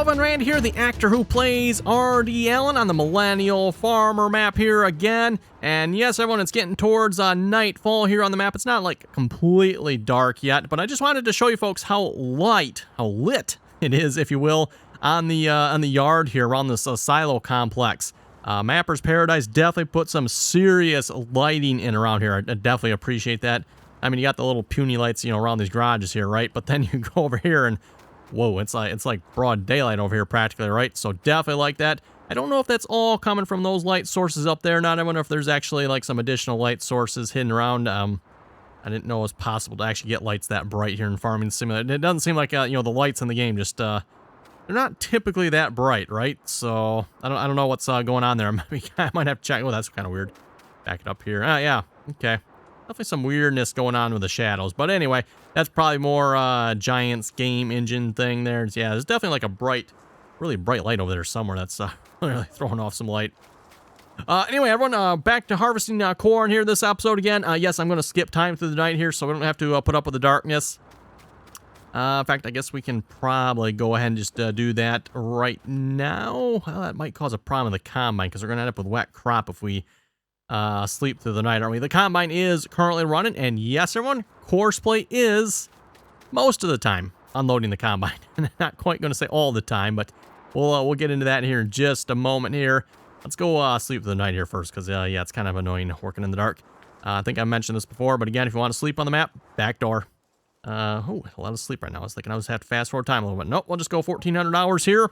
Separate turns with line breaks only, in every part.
everyone, Randy here, the actor who plays RDAllen on the Millennial Farmer map here again. And yes, everyone, it's getting towards nightfall here on the map. It's not like completely dark yet, but I just wanted to show you folks how lit it is, if you will, on the yard here around this silo complex. Mapper's Paradise definitely put some serious lighting in around here. I definitely appreciate that. I mean, you got the little puny lights, you know, around these garages here, right? But then you go over here and whoa, it's like broad daylight over here practically, right? So definitely like that. I don't know if that's all coming from those light sources up there. Not, I wonder if there's actually like some additional light sources hidden around. I didn't know it was possible to actually get lights that bright here in Farming Simulator. It doesn't seem like, you know, the lights in the game just, they're not typically that bright, right? So I don't know what's going on there. I might have to check. Oh, that's kind of weird. Back it up here. Yeah, okay. Definitely some weirdness going on with the shadows. But anyway, that's probably more Giants game engine thing there. Yeah, there's definitely like a bright, really bright light over there somewhere that's really throwing off some light. Anyway, everyone, back to harvesting corn here this episode again. Yes, I'm going to skip time through the night here so we don't have to put up with the darkness. In fact, I guess we can probably go ahead and just do that right now. Well, that might cause a problem with the combine because we're going to end up with wet crop if we sleep through the night, aren't we? The combine is currently running, and yes, everyone, Courseplay is most of the time unloading the combine. Not quite going to say all the time, but we'll get into that here in just a moment here. Let's go sleep through the night here first, because yeah, it's kind of annoying working in the dark. I think I mentioned this before, but again, if you want to sleep on the map, back door. Oh, a lot of sleep right now. I was thinking I was have to fast forward time a little bit. Nope, we'll just go 1,400 hours here.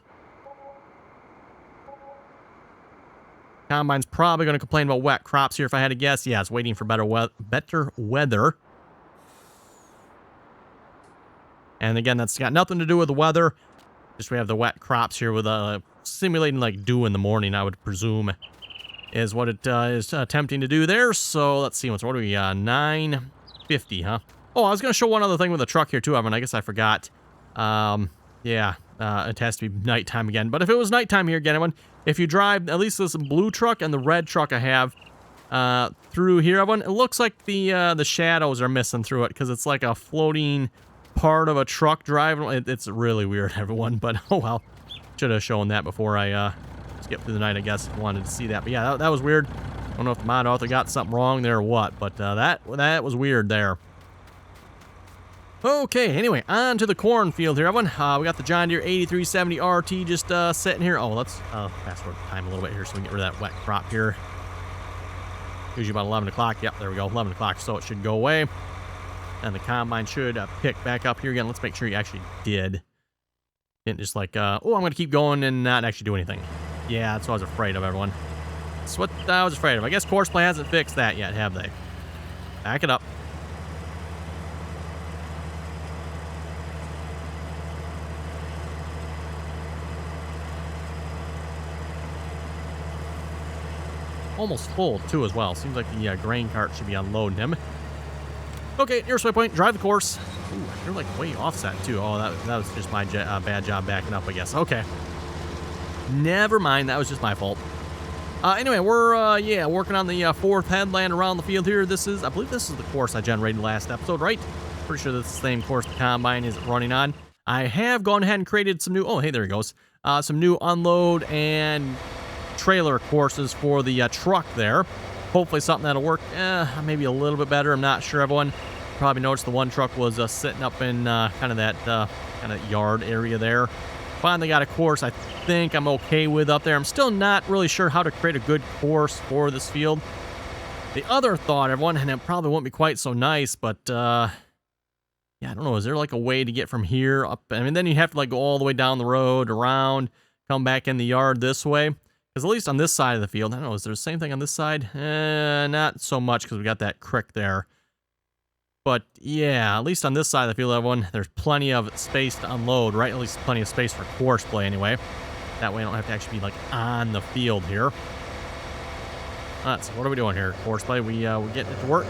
Combine's probably going to complain about wet crops here if I had to guess. Yeah, it's waiting for better weather. And again, that's got nothing to do with the weather. Just we have the wet crops here with simulating like dew in the morning, I would presume, is what it is attempting to do there. So let's see, what are we, 950, huh? Oh, I was going to show one other thing with the truck here too, Evan. I guess I forgot. Yeah, it has to be nighttime again. But if it was nighttime here again, everyone, if you drive at least this blue truck and the red truck I have through here, everyone, it looks like the shadows are missing through it because it's like a floating part of a truck driving. It's really weird, everyone. But oh well, should have shown that before I skipped through the night. I guess wanted to see that. But yeah, that was weird. I don't know if the mod author got something wrong there or what, but that was weird there. Okay, anyway, on to the cornfield here, everyone. We got the John Deere 8370 RT just sitting here. Oh, let's fast forward time a little bit here so we can get rid of that wet crop here. Usually about 11 o'clock. Yep, there we go, 11 o'clock, so it should go away. And the combine should pick back up here again. Let's make sure you actually did. Didn't just like, oh, I'm going to keep going and not actually do anything. Yeah, that's what I was afraid of, everyone. That's what I was afraid of. I guess Courseplay hasn't fixed that yet, have they? Back it up. Almost full, too, as well. Seems like the grain cart should be unloading him. Okay, nearest waypoint, drive the course. Ooh, you're like way offset, too. Oh, that was just my bad job backing up, I guess. Okay. Never mind, that was just my fault. Anyway, we're, yeah, working on the fourth headland around the field here. I believe this is the course I generated last episode, right? Pretty sure that's the same course the combine is running on. I have gone ahead and created some new, oh, hey, there he goes. Some new unload and trailer courses for the truck there. Hopefully something that'll work maybe a little bit better. I'm not sure, everyone. Probably noticed the one truck was sitting up in kind of that kind of yard area there. Finally got a course I think I'm okay with up there. I'm still not really sure how to create a good course for this field. The other thought, everyone, and it probably won't be quite so nice, but yeah, I don't know. Is there like a way to get from here up? I mean, then you have to like go all the way down the road, around, come back in the yard this way. Because at least on this side of the field, I don't know, is there the same thing on this side? Not so much because we got that creek there. But yeah, at least on this side of the field, everyone, there's plenty of space to unload, right? At least plenty of space for Courseplay anyway. That way I don't have to actually be like on the field here. So what are we doing here, Courseplay? We're getting it to work.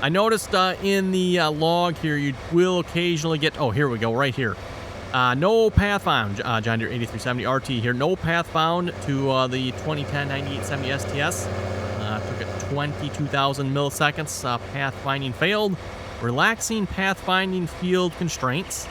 I noticed in the log here, you will occasionally get, oh, here we go, right here. No path found, John Deere 8370 RT here. No path found to the 2010 9870 STS. Took it 22,000 milliseconds. Path finding failed. Relaxing path finding field constraints.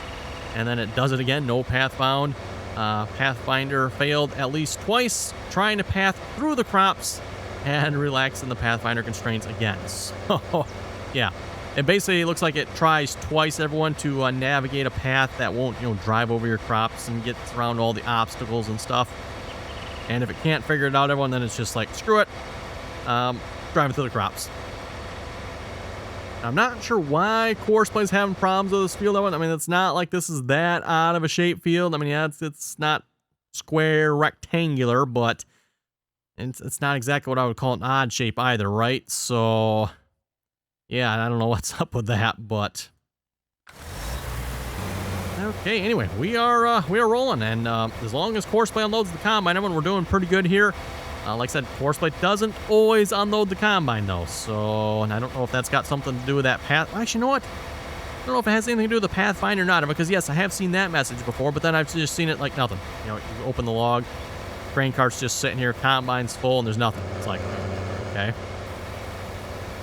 And then it does it again. No path found. Pathfinder failed at least twice trying to path through the crops and relax in the Pathfinder constraints again. So, yeah. It basically looks like it tries twice, everyone, to navigate a path that won't, drive over your crops and get around all the obstacles and stuff. And if it can't figure it out, everyone, then it's just like, screw it. Driving through the crops. I'm not sure why Courseplay is having problems with this field. I mean, it's not like this is that out of a shape field. I mean, yeah, it's not square, rectangular, but it's not exactly what I would call an odd shape either, right? So, yeah, I don't know what's up with that, but okay. Anyway, we are rolling, and as long as Courseplay unloads the combine, everyone, we're doing pretty good here. Like I said, Courseplay doesn't always unload the combine, though, so, and I don't know if that's got something to do with that path. Actually, you know what? I don't know if it has anything to do with the Pathfinder or not, because, yes, I have seen that message before, but then I've just seen it like nothing. You open the log, grain cart's just sitting here, combine's full, and there's nothing. It's like, okay.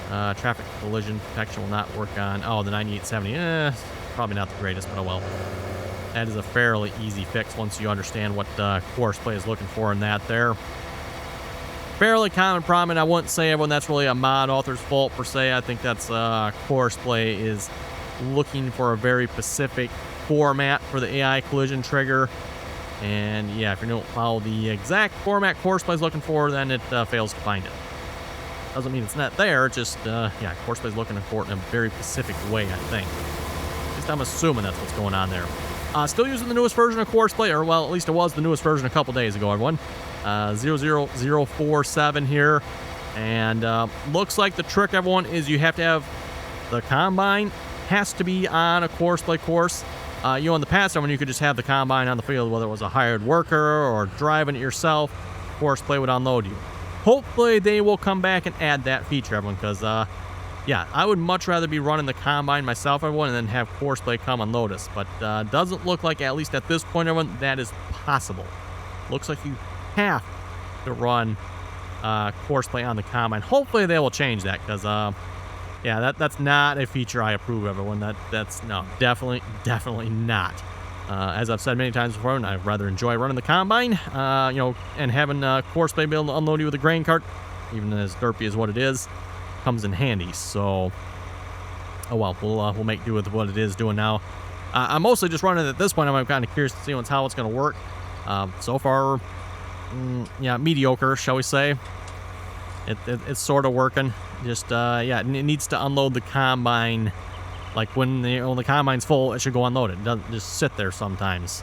Traffic collision protection will not work on, the 9870. Probably not the greatest, but oh well. That is a fairly easy fix once you understand what Courseplay is looking for in that there. Fairly common problem, and I wouldn't say everyone that's really a mod author's fault per se. I think that's Courseplay is looking for a very specific format for the AI collision trigger. And yeah, if you don't follow the exact format Courseplay is looking for, then it fails to find it. Doesn't mean it's not there, just, yeah, Courseplay is looking for it in a very specific way, I think. At least I'm assuming that's what's going on there. Still using the newest version of Courseplay, or well, at least it was the newest version a couple days ago, everyone. 00047 here, and looks like the trick, everyone, is you have to have the combine has to be on a Courseplay course. In the past, everyone, you could just have the combine on the field, whether it was a hired worker or driving it yourself. Courseplay would unload you. Hopefully, they will come back and add that feature, everyone, because yeah, I would much rather be running the combine myself, everyone, and then have Courseplay come unload us. But doesn't look like, at least at this point, everyone, that is possible. Looks like you have to run Courseplay on the combine. Hopefully they will change that, because yeah, that's not a feature I approve of, everyone. That's no, definitely not. As I've said many times before, and I'd rather enjoy running the combine, and having Courseplay be able to unload you with a grain cart, even as derpy as what it is, comes in handy. So, oh well, we'll make do with what it is doing now. I'm mostly just running it at this point. I'm kind of curious to see how it's going to work. So far, yeah, mediocre, shall we say. It's sort of working. Just, yeah, it needs to unload the combine. Like when the combine's full, it should go unload it. It doesn't just sit there sometimes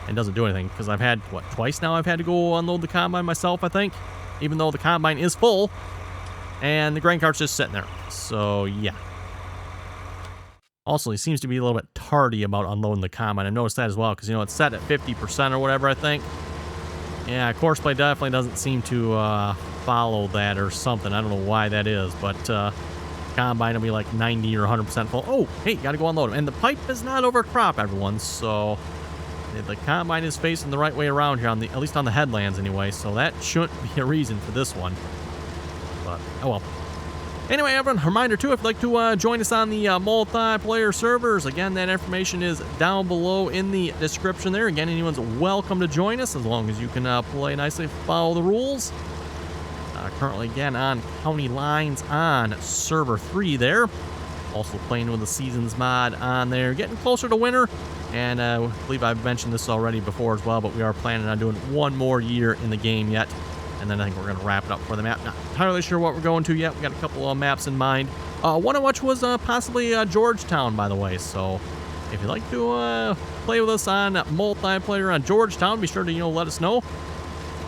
and doesn't do anything. Because I've had, twice now I've had to go unload the combine myself, I think. Even though the combine is full and the grain cart's just sitting there. So, yeah. Also, he seems to be a little bit tardy about unloading the combine. I noticed that as well, because, it's set at 50% or whatever, I think. Yeah, Courseplay definitely doesn't seem to follow that or something. I don't know why that is, but combine will be like 90 or 100% full. Oh, hey, gotta go unload them. And the pipe is not over crop, everyone, so the combine is facing the right way around here, at least on the headlands anyway, so that shouldn't be a reason for this one. But, oh well. Anyway, everyone, reminder too, if you'd like to join us on the multiplayer servers, again, that information is down below in the description there. Again, anyone's welcome to join us as long as you can play nicely, follow the rules. Currently, again, on County Lines on Server 3 there. Also playing with the Seasons mod on there. Getting closer to winter, and I believe I've mentioned this already before as well, but we are planning on doing one more year in the game yet. And then I think we're going to wrap it up for the map. Not entirely sure what we're going to yet. We got a couple of maps in mind. One of which was possibly Georgetown, by the way. So if you'd like to play with us on multiplayer on Georgetown, be sure to let us know.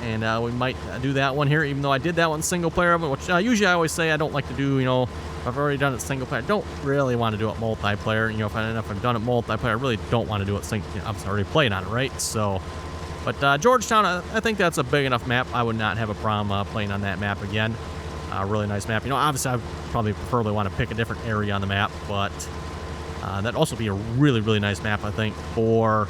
And we might do that one here, even though I did that one single player, which usually I always say I don't like to do. If I've already done it single player, I don't really want to do it multiplayer. If I've done it multiplayer, I really don't want to do it single. I'm already playing on it, right? So. But Georgetown, I think that's a big enough map. I would not have a problem playing on that map again. Really nice map. Obviously, I probably preferably want to pick a different area on the map, but that'd also be a really, really nice map, I think, for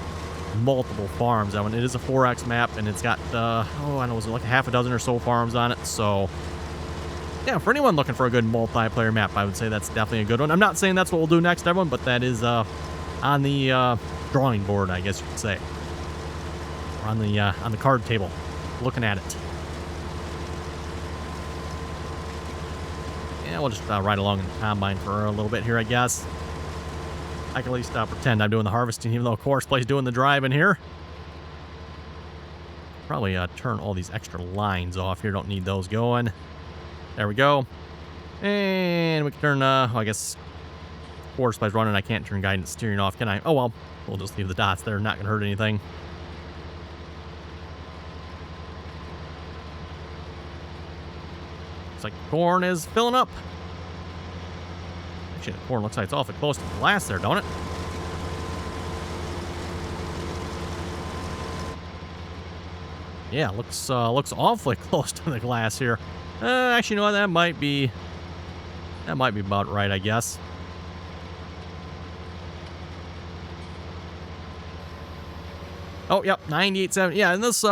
multiple farms. It is a 4X map, and it's got, I don't know, was it like a half a dozen or so farms on it, so yeah, for anyone looking for a good multiplayer map, I would say that's definitely a good one. I'm not saying that's what we'll do next, everyone, but that is on the drawing board, I guess you could say. We're on the card table, looking at it. Yeah, we'll just ride along in the combine for a little bit here, I guess. I can at least pretend I'm doing the harvesting, even though Courceplay's doing the driving here. Probably turn all these extra lines off here. Don't need those going. There we go. And we can turn, I guess, Courceplay's running. I can't turn guidance steering off, can I? Oh, well, we'll just leave the dots there. Not going to hurt anything. Looks like the corn is filling up. Actually, the corn looks like it's awfully close to the glass there, don't it? Yeah, looks awfully close to the glass here. Actually, you know what? That might be about right, I guess. Oh, yep, 98.7. Yeah, and this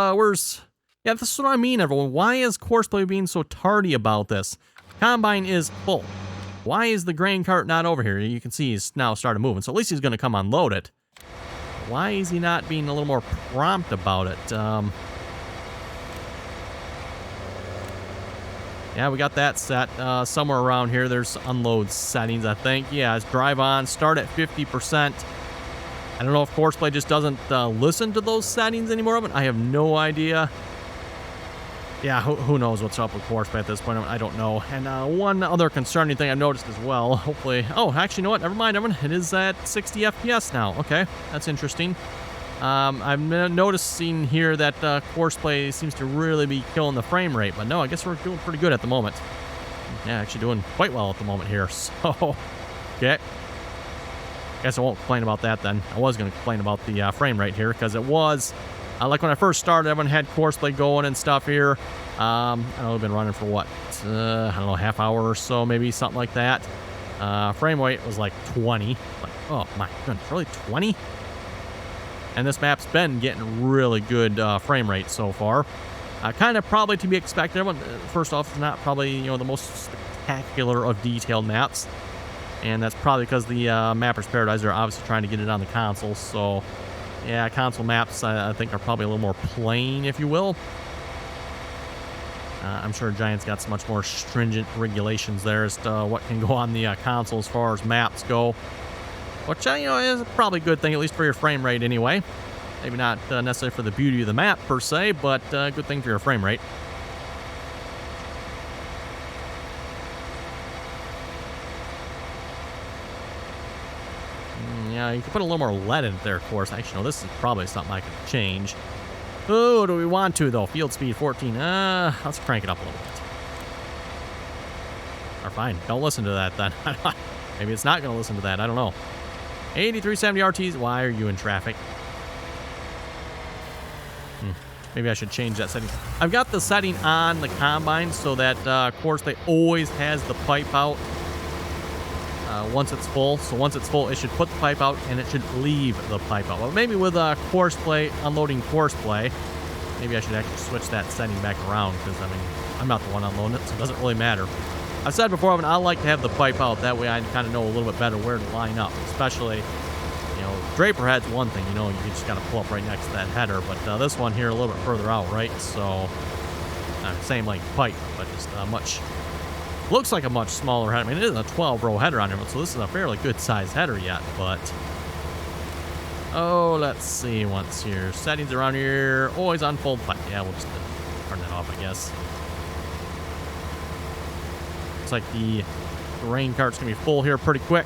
yeah, this is what I mean, everyone. Why is Courseplay being so tardy about this? Combine is full. Why is the grain cart not over here? You can see he's now started moving, so at least he's going to come unload it. Why is he not being a little more prompt about it? Yeah, we got that set somewhere around here. There's unload settings, I think. Yeah, it's drive on, start at 50%. I don't know if Courseplay just doesn't listen to those settings anymore. But I have no idea. Yeah, who knows what's up with Courseplay at this point? I don't know. And one other concerning thing I've noticed as well, hopefully... Oh, actually, you know what? Never mind, everyone. It is at 60 FPS now. Okay, that's interesting. I'm noticing here that Courseplay seems to really be killing the frame rate. But no, I guess we're doing pretty good at the moment. Yeah, actually doing quite well at the moment here. So, okay. Guess I won't complain about that then. I was going to complain about the frame rate here because it was... like when I first started, everyone had Courseplay going and stuff here. I don't know, we've been running for what? I don't know, half hour or so, maybe something like that. Frame rate was like 20. Like, oh my goodness, really 20? And this map's been getting really good frame rate so far. Kind of probably to be expected. Everyone, first off, it's not probably, you know, the most spectacular of detailed maps. And that's probably because the Mapper's Paradise are obviously trying to get it on the console, so... Yeah, console maps, I think, are probably a little more plain, if you will. I'm sure Giant's got some much more stringent regulations there as to what can go on the console as far as maps go. Which, you know, is probably a good thing, at least for your frame rate anyway. Maybe not necessarily for the beauty of the map, per se, but a good thing for your frame rate. Yeah, you can put a little more lead in it there, of course. Actually, no, this is probably something I can change. Oh, do we want to, though? Field speed 14. Let's crank it up a little bit. Or fine, don't listen to that then. Maybe it's not going to listen to that. I don't know. 8370 RTs. Why are you in traffic? Maybe I should change that setting. I've got the setting on the combine so that, of course, they always has the pipe out. Once it's full. So once it's full, it should put the pipe out and it should leave the pipe out. Well, maybe with Courseplay, unloading Courseplay, maybe I should actually switch that setting back around because, I mean, I'm not the one unloading it, so it doesn't really matter. I've said before, I like to have the pipe out. That way I kind of know a little bit better where to line up, especially, you know, draper head's one thing, you know, you just got to pull up right next to that header. But this one here a little bit further out, right? So, same like pipe, but just much... Looks like a much smaller header. I mean, it is a 12-row header on here, so this is a fairly good-sized header yet, but... Oh, let's see once here. Settings around here. Always on full pipe. Yeah, we'll just turn that off, I guess. Looks like the grain cart's going to be full here pretty quick.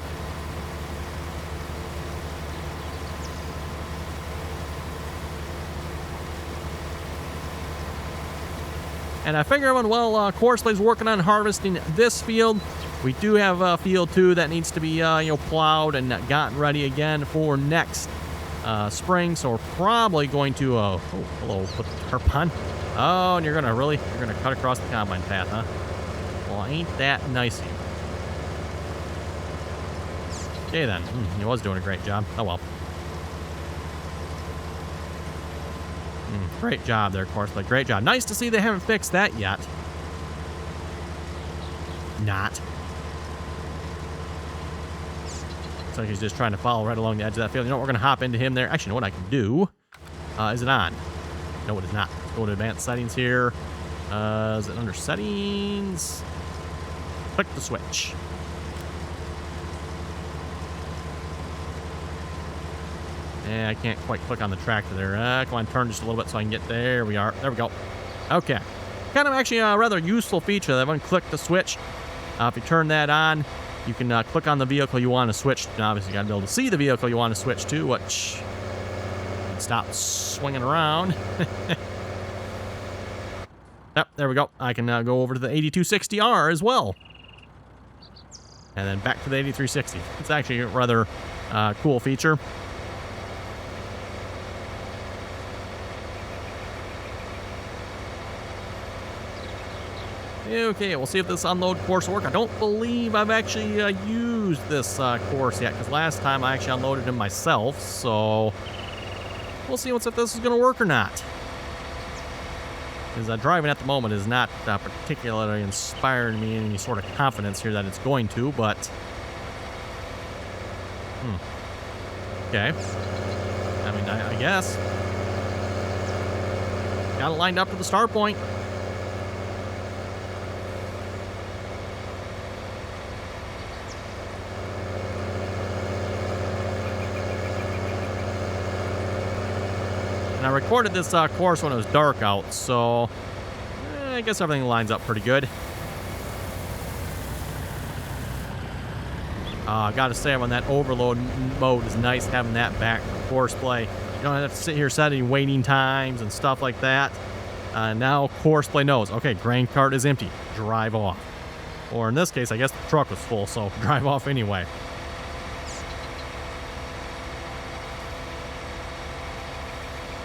And I figure, well, Courseplay's working on harvesting this field. We do have field 2 that needs to be, you know, plowed and gotten ready again for next spring. So we're probably going to, oh, hello, put the tarp on. Oh, and you're gonna cut across the combine path, huh? Well, ain't that nice of you. Okay then, he was doing a great job. Oh well. Great job there, Courseplay. Great job. Nice to see they haven't fixed that yet. Not. Looks like he's just trying to follow right along the edge of that field. You know what? We're going to hop into him there. Actually, you know what I can do? Is it on? No, it is not. Let's go to advanced settings here. Is it under settings? Click the switch. Yeah, I can't quite click on the tractor there. Come on, turn just a little bit so I can get there. We are. There we go. Okay. Kind of actually a rather useful feature. That one, click the switch. If you turn that on, you can click on the vehicle you want to switch. And obviously, you got to be able to see the vehicle you want to switch to, which... Stop swinging around. Yep, there we go. I can go over to the 8260R as well. And then back to the 8360. It's actually a rather cool feature. Okay, we'll see if this unload course will work. I don't believe I've actually used this course yet, because last time I actually unloaded him myself, so we'll see if this is going to work or not. Because driving at the moment is not particularly inspiring me any sort of confidence here that it's going to, but... Okay. I mean, I guess. Got it lined up to the start point. I recorded this course when it was dark out, so I guess everything lines up pretty good. I gotta say, when that overload mode is nice having that back for course play. You don't have to sit here setting waiting times and stuff like that. Now course play knows, okay, grain cart is empty, drive off. Or in this case, I guess the truck was full, so drive off anyway.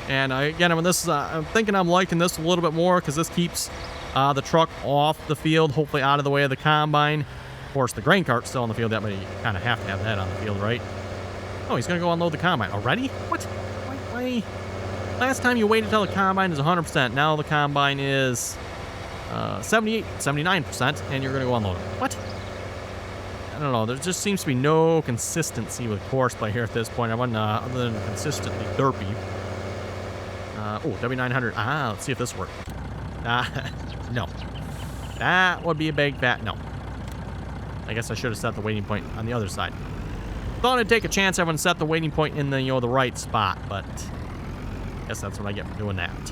And again, when this, I'm thinking I'm liking this a little bit more because this keeps the truck off the field, hopefully out of the way of the combine. Of course, the grain cart's still on the field. That way, you kind of have to have that on the field, right? Oh, he's going to go unload the combine already? What? Why? Last time you waited until the combine is 100%. Now the combine is 78, 79%, and you're going to go unload it. What? I don't know. There just seems to be no consistency with course play here at this point. I wasn't other than consistently derpy. Oh, W900. Let's see if this works. No. That would be a big fat no. I guess I should have set the waiting point on the other side. Thought I'd take a chance having set the waiting point in the, the right spot, but I guess that's what I get for doing that.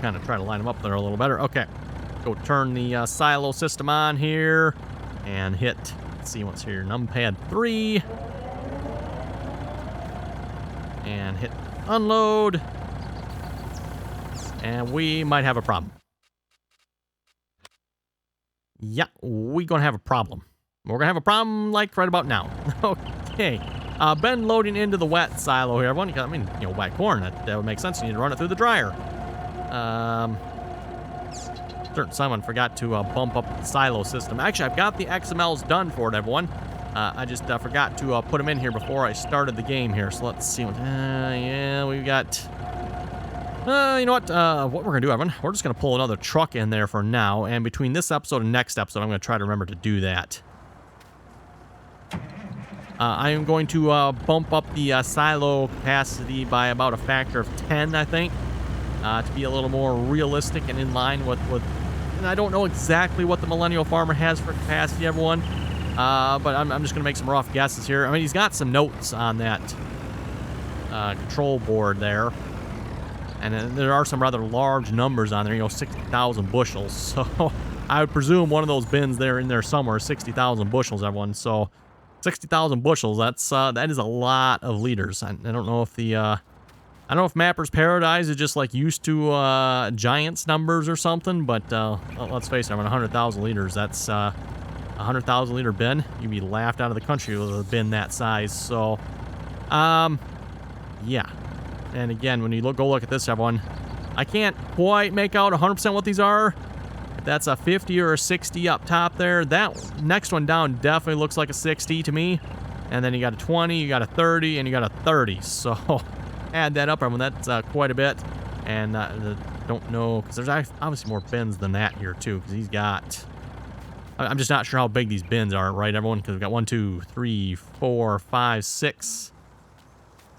Kind of try to line them up there a little better. Okay. Go turn the silo system on here and hit... Let's see what's here. Numpad 3. And hit unload. And we might have a problem. Yeah, we're going to have a problem. We're going to have a problem like right about now. Okay. Been loading into the wet silo here. I mean, wet corn. That would make sense. You need to run it through the dryer. Certain someone forgot to bump up the silo system. Actually, I've got the XMLs done for it, everyone. I just forgot to put them in here before I started the game here. So let's see what... yeah, we've got... you know what? What we're going to do, everyone, we're just going to pull another truck in there for now. And between this episode and next episode, I'm going to try to remember to do that. I am going to bump up the silo capacity by about a factor of 10, I think. To be a little more realistic and in line with... And I don't know exactly what the Millennial Farmer has for capacity, everyone. But I'm just going to make some rough guesses here. I mean, he's got some notes on that control board there. And there are some rather large numbers on there, 60,000 bushels. So I would presume one of those bins there in there somewhere is 60,000 bushels, everyone. So 60,000 bushels, that is a lot of liters. I don't know if the... I don't know if Mapper's Paradise is just like used to Giants numbers or something, but let's face it, 100,000 liters, that's a 100,000 liter bin. You'd be laughed out of the country with a bin that size. So, yeah. And again, when you go look at this, everyone, I can't quite make out 100% what these are. If that's a 50 or a 60 up top there, that next one down definitely looks like a 60 to me. And then you got a 20, you got a 30, and you got a 30. So... add that up, everyone. That's quite a bit. And the don't know, because there's obviously more bins than that here too, because he's got... I'm just not sure how big these bins are, right, everyone? Because we've got 1, 2, 3, 4, 5, 6.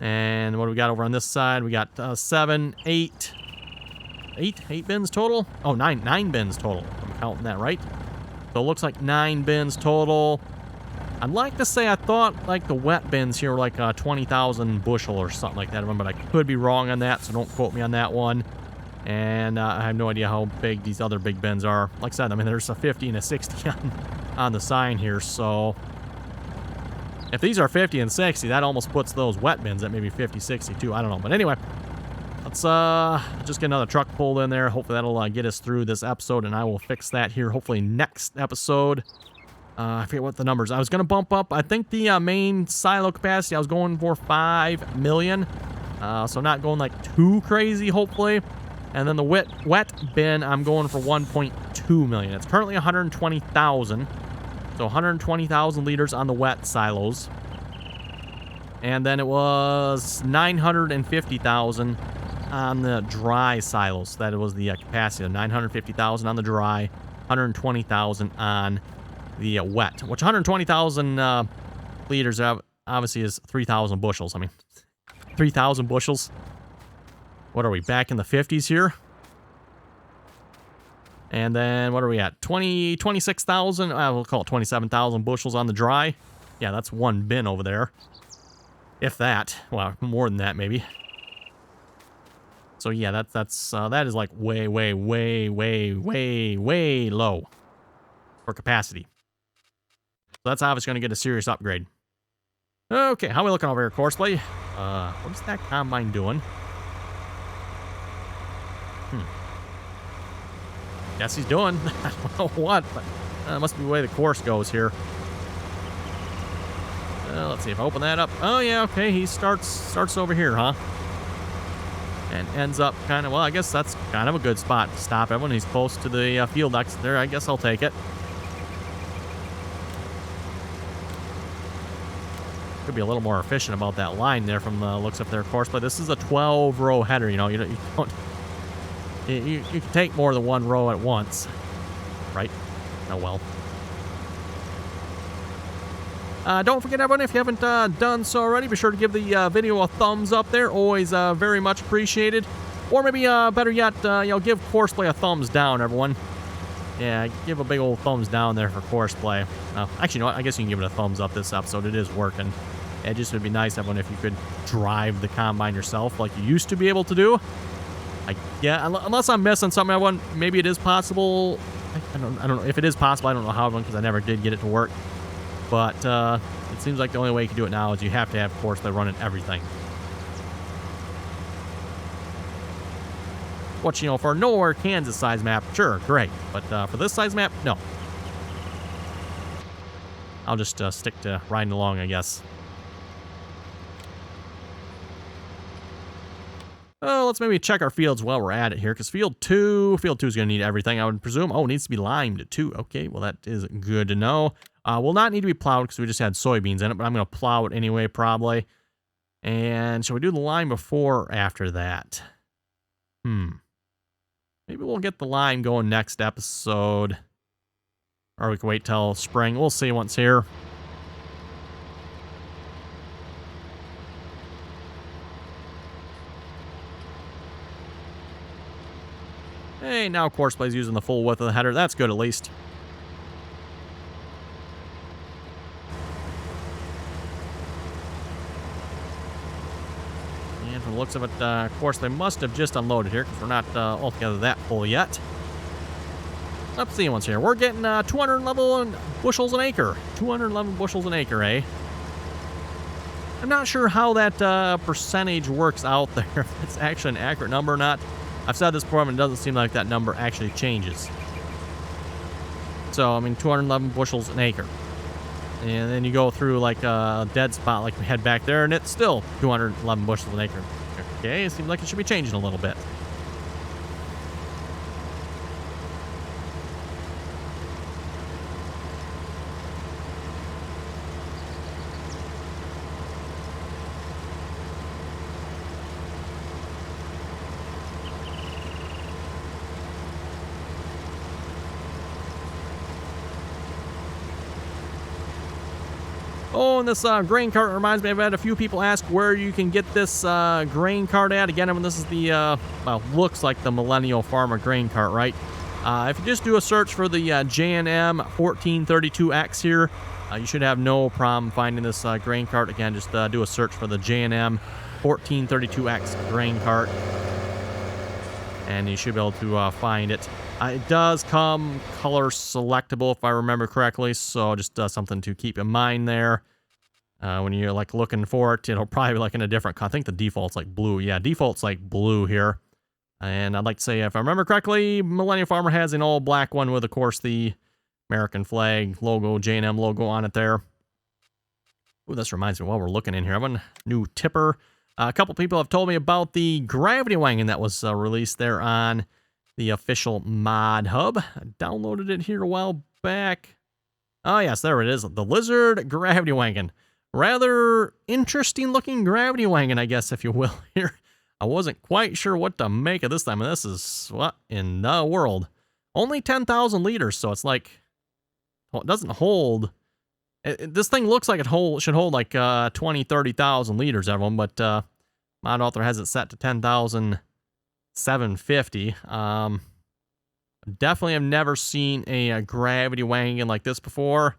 And what do we got over on this side? We got 7, 8. 8 bins total? Oh, 9 bins total. I'm counting that right. So it looks like 9 bins total. I'd like to say I thought like the wet bins here were like 20,000 bushel or something like that, but I could be wrong on that, so don't quote me on that one. And I have no idea how big these other big bins are. Like I said, I mean, there's a 50 and a 60 on the sign here, so... If these are 50 and 60, that almost puts those wet bins at maybe 50, 60 too. I don't know. But anyway, let's just get another truck pulled in there. Hopefully that'll get us through this episode, and I will fix that here hopefully next episode. I forget what the numbers. I was going to bump up, I think the main silo capacity, I was going for 5 million. So not going like too crazy, hopefully. And then the wet bin, I'm going for 1.2 million. It's currently 120,000. So 120,000 liters on the wet silos. And then it was 950,000 on the dry silos. That was the capacity of 950,000 on the dry, 120,000 on the wet. Which 120,000 liters obviously is 3,000 bushels. I mean, 3,000 bushels. What are we, back in the 50s here? And then, what are we at? 26,000, we'll call it 27,000 bushels on the dry. Yeah, that's one bin over there. If that. Well, more than that, maybe. So, yeah, that is like way, way, way, way, way, way low for capacity. So that's obviously going to get a serious upgrade. Okay, how are we looking over here, Courseplay? What is that combine doing? Guess he's doing. I don't know what, but it must be the way the course goes here. Let's see if I open that up. Oh yeah, okay. He starts over here, huh? And ends up kind of, well, I guess that's kind of a good spot to stop everyone. He's close to the field exit there. I guess I'll take it. Could be a little more efficient about that line there from the looks of their course, but this is a 12-row header. You know, you don't. You can take more than one row at once, right? Oh, well. Don't forget, everyone, if you haven't done so already, be sure to give the video a thumbs up there. Always very much appreciated. Or maybe, better yet, give Courseplay a thumbs down, everyone. Yeah, give a big old thumbs down there for Courseplay. Actually, you know what? I guess you can give it a thumbs up this episode. It is working. It just would be nice, everyone, if you could drive the combine yourself like you used to be able to do. Yeah, unless I'm missing something, everyone. Maybe it is possible. I don't know if it is possible. I don't know how, because I never did get it to work. But it seems like the only way you can do it now is you have to have Courseplay running everything. Which, you know, for a nowhere Kansas size map, sure, great. But for this size map, no. I'll just stick to riding along, I guess. Let's maybe check our fields while we're at it here, because field 2 is going to need everything, I would presume. Oh, it needs to be limed too. Okay, well, that is good to know. Will not need to be plowed because we just had soybeans in it, but I'm going to plow it anyway, probably. And shall we do the lime before or after that? Maybe we'll get the lime going next episode. Or we can wait till spring. We'll see once here. Hey, now Courseplay's using the full width of the header. That's good, at least. And from the looks of it, Courseply must have just unloaded here, because we're not altogether that full yet. Let's see once here. We're getting 211 bushels an acre. 211 bushels an acre, eh? I'm not sure how that percentage works out there, if it's actually an accurate number or not. I've said this before, and it doesn't seem like that number actually changes. So, I mean, 211 bushels an acre. And then you go through like a dead spot like we had back there, and it's still 211 bushels an acre. Okay, it seems like it should be changing a little bit. Oh, and this grain cart reminds me, I've had a few people ask where you can get this grain cart at. Again, I mean, this is the, well, looks like the Millennial Farmer grain cart, right? If you just do a search for the J&M 1432X here, you should have no problem finding this grain cart. Again, just do a search for the J&M 1432X grain cart, and you should be able to find it. It does come color selectable, if I remember correctly, so just something to keep in mind there. When you're like looking for it, it'll probably be like in a different color. I think the default's like blue. Yeah, default's like blue here. And I'd like to say, if I remember correctly, Millennial Farmer has an all black one with, of course, the American flag logo, J&M logo on it there. Ooh, this reminds me, while we're looking in here, I have a new tipper. A couple people have told me about the gravity wagon that was released there on the official mod hub. I downloaded it here a while back. Oh, yes, there it is. The Lizard Gravity Wagon. Rather interesting looking gravity wagon, I guess, if you will, here. I wasn't quite sure what to make of this time, and this is, what in the world? Only 10,000 liters, so it's like, well, it doesn't hold. This thing looks like it should hold like 20, 30,000 liters, everyone, but mod author has it set to 10,750. Definitely have never seen a gravity wagon like this before.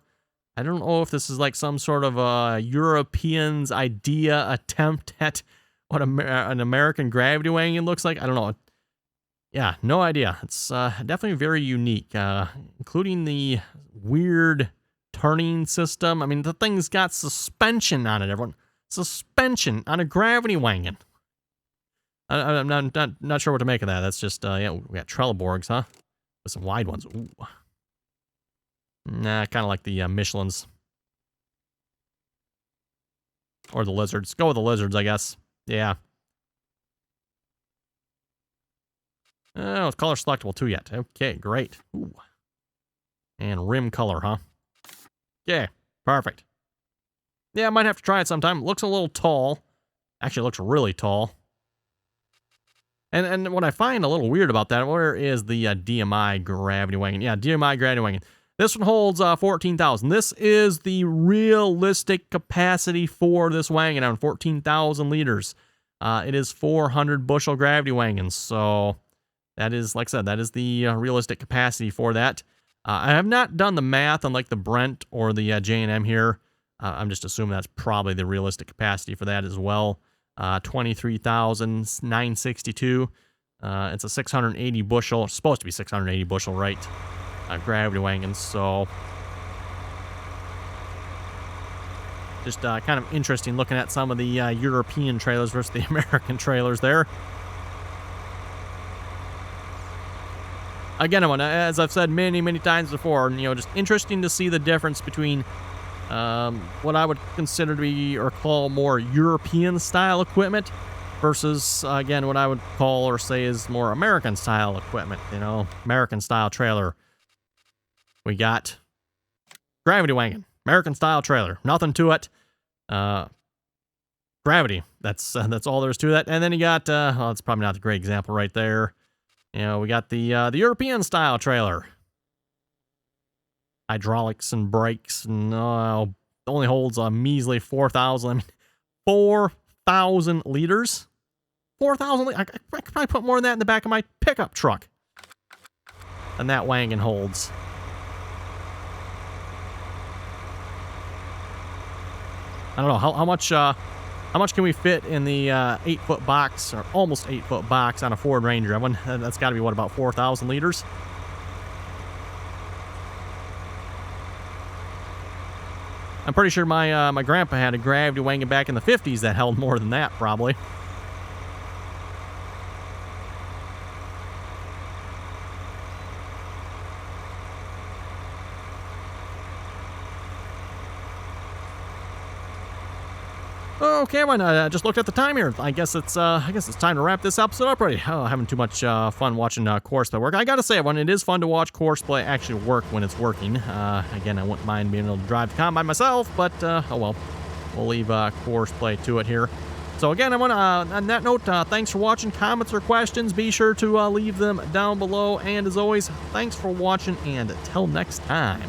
I don't know if this is like some sort of a European's idea attempt at what an American gravity wagon looks like. I don't know. Yeah, no idea. It's definitely very unique, including the weird turning system. I mean, the thing's got suspension on it, everyone. Suspension on a gravity wagon. I'm not sure what to make of that. That's just, yeah, we got Trelleborgs, huh? With some wide ones. Ooh. Nah, kind of like the Michelins. Or the Lizards. Go with the Lizards, I guess. Yeah. Oh, it's color selectable too yet. Okay, great. Ooh. And rim color, huh? Okay, perfect. Yeah, I might have to try it sometime. It looks a little tall. Actually, it looks really tall. And what I find a little weird about that, where is the DMI gravity wagon? Yeah, DMI gravity wagon. This one holds 14,000. This is the realistic capacity for this wagon on 14,000 liters. It is 400 bushel gravity wagons. So that is, like I said, that is the realistic capacity for that. I have not done the math on like the Brent or the J&M here. I'm just assuming that's probably the realistic capacity for that as well. 23,962. It's a 680 bushel. It's supposed to be 680 bushel, right? Gravity wagons. So just kind of interesting looking at some of the European trailers versus the American trailers there. Again, as I've said many times before, you know, just interesting to see the difference between what I would consider to be or call more European style equipment versus, again, what I would call or say is more American style equipment, you know, American style trailer. We got gravity wagon, American style trailer, nothing to it. Gravity, that's all there is to that. And then you got, well, it's probably not a great example right there. You know, we got the European style trailer. Hydraulics and brakes, and only holds a measly 4,000. I mean, 4,000 liters. 4,000. I could probably put more than that in the back of my pickup truck than that wagon holds. I don't know how much can we fit in the 8-foot box, or almost 8-foot box on a Ford Ranger? That's got to be what, about 4,000 liters. I'm pretty sure my grandpa had a gravity wagon back in the 50s that held more than that, probably. Okay, everyone, I just looked at the time here. I guess it's time to wrap this episode up already. Oh, having too much fun watching courseplay work. I gotta say, everyone, it is fun to watch courseplay actually work when it's working. Again, I wouldn't mind being able to drive the combine myself, but oh well, we'll leave courseplay to it here. So again, everyone, on that note, thanks for watching. Comments or questions, be sure to leave them down below. And as always, thanks for watching, and until next time.